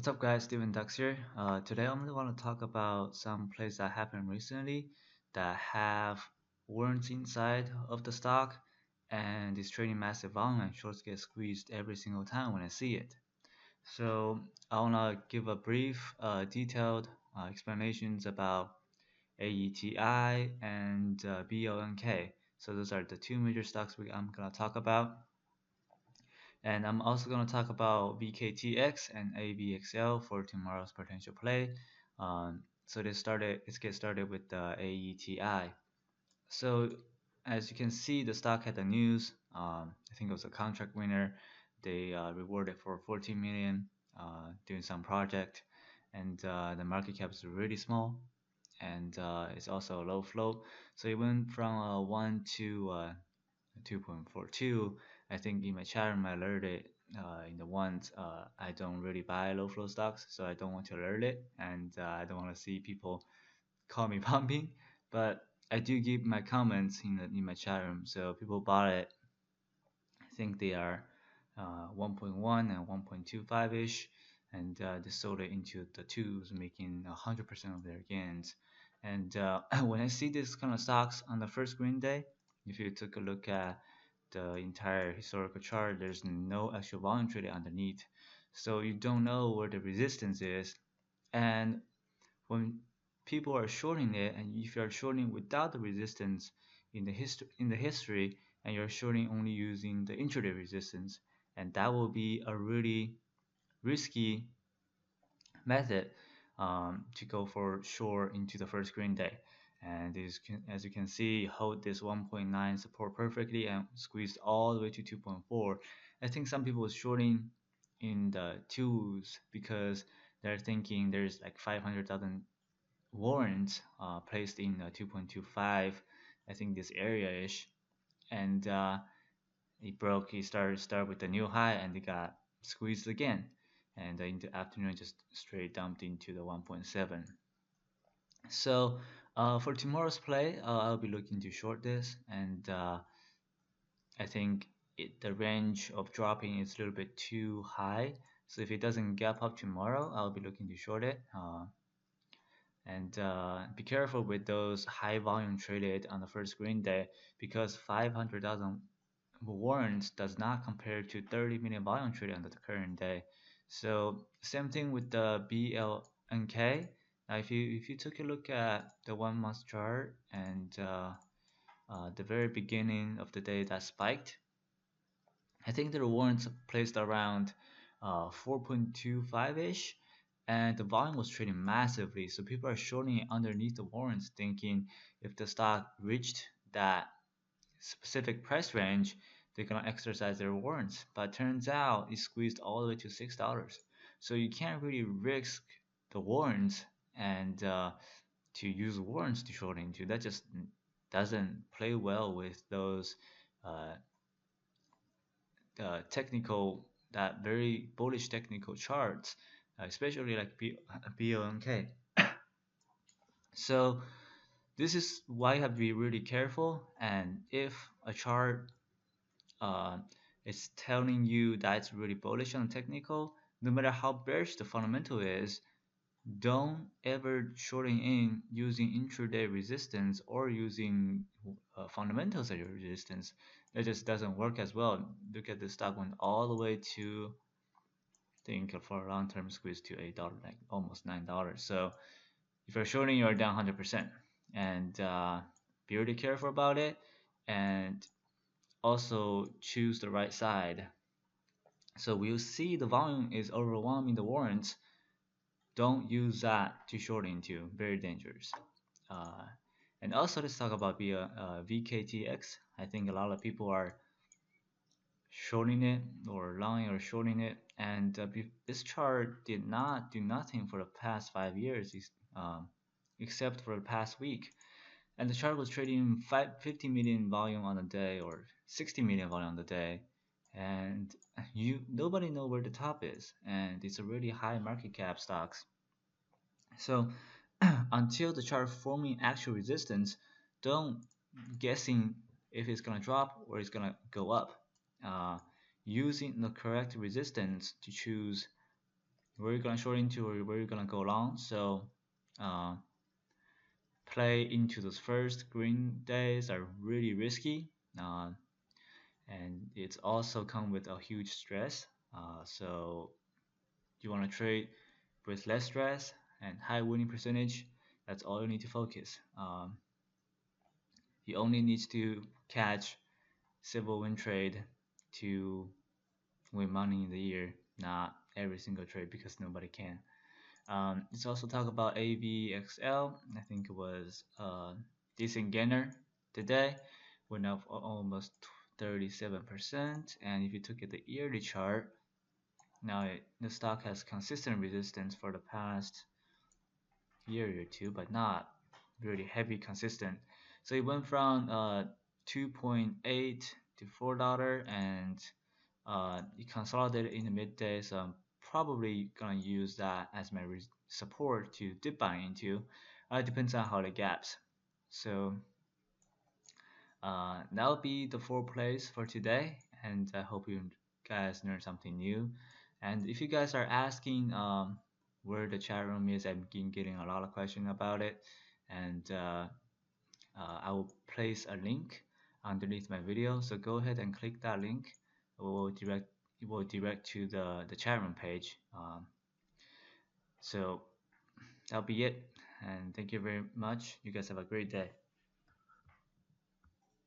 What's up, guys? Steven Dux here. Today I'm going to talk about some plays that happened recently that have warrants inside of the stock and is trading massive volume and shorts get squeezed every single time when I see it. So I want to give a brief, detailed explanations about AETI and BLNK. So those are the two major stocks I'm going to talk about. And I'm also going to talk about VKTX and AVXL for tomorrow's potential play. So let's get started with the AETI. So as you can see, the stock had the news. I think it was a contract winner. They rewarded for 14 million doing some project, and the market cap is really small, and it's also a low float. So it went from 1 to 2.42. I think in my chat room I learned it in the ones I don't really buy low flow stocks, so I don't want to learn it, and I don't want to see people call me pumping. But I do give my comments in my chat room, so people bought it. I think they are 1.1 and 1.25 ish, and they sold it into the twos, making 100% of their gains. And when I see this kind of stocks on the first green day, if you took a look at the entire historical chart, there's no actual volume traded underneath, so you don't know where the resistance is. And when people are shorting it, and if you are shorting without the resistance in the history, and you're shorting only using the intraday resistance, and that will be a really risky method to go for short into the first green day. And as you can see, hold this 1.9 support perfectly and squeezed all the way to 2.4. I think some people was shorting in the twos because they're thinking there's like 500,000 warrants placed in 2.25. I think this area ish, and it broke. He started with a new high, and it got squeezed again, and in the afternoon just straight dumped into the 1.7. So for tomorrow's play, I'll be looking to short this, and I think the range of dropping is a little bit too high. So if it doesn't gap up tomorrow, I'll be looking to short it. And be careful with those high volume traded on the first green day, because 500,000 warrants does not compare to 30 million volume traded on the current day. So same thing with the BLNK. Now if you took a look at the 1 month chart, and the very beginning of the day that spiked, I think the warrants placed around 4.25 ish, and the volume was trading massively. So people are shorting it underneath the warrants, thinking if the stock reached that specific price range, they're gonna exercise their warrants. But turns out it squeezed all the way to $6. So you can't really risk the warrants and to use warrants to short into. That just doesn't play well with those uh, technical, that very bullish technical charts, especially like BONK. So this is why you have to be really careful. And if a chart uh, is telling you that it's really bullish on technical, no matter how bearish the fundamental is, don't ever shorting in using intraday resistance or using fundamentals as your resistance. It just doesn't work as well. Look at the stock went all the way to, I think for a long-term squeeze to $8, like almost $9. So if you're shorting, you're down 100%. And be really careful about it, and also choose the right side. So we'll see the volume is overwhelming the warrants. Don't use that to short into. Very dangerous. Uh, and also let's talk about VKTX. I think a lot of people are shorting it or longing or shorting it, and this chart did not do nothing for the past 5 years, except for the past week. And the chart was trading 50 million volume on a day or 60 million volume on the day, and nobody know where the top is, and it's a really high market cap stocks. So until the chart forming actual resistance, don't guessing if it's gonna drop or it's gonna go up. Uh, Using the correct resistance to choose where you're gonna short into or where you're gonna go long. So uh, play into those first green days are really risky, uh, and it's also come with a huge stress. So you want to trade with less stress and high winning percentage. That's all you need to focus. You only need to catch civil win trade to win money in the year, not every single trade because nobody can. Let's also talk about AVXL. I think it was a decent gainer today, went up almost 37%. And if you look at the yearly chart, now the stock has consistent resistance for the past year or two, but not really heavy consistent. So it went from 2.8 to $4, and it consolidated in the midday. So I'm probably gonna use that as my support to dip buy into. It depends on how the gaps. So that'll be the four plays for today, and I hope you guys learned something new. And if you guys are asking where the chat room is, I'm getting a lot of questions about it, and I will place a link underneath my video. So go ahead and click that link. It will direct to the chat room page. So that'll be it, and thank you very much. You guys have a great day.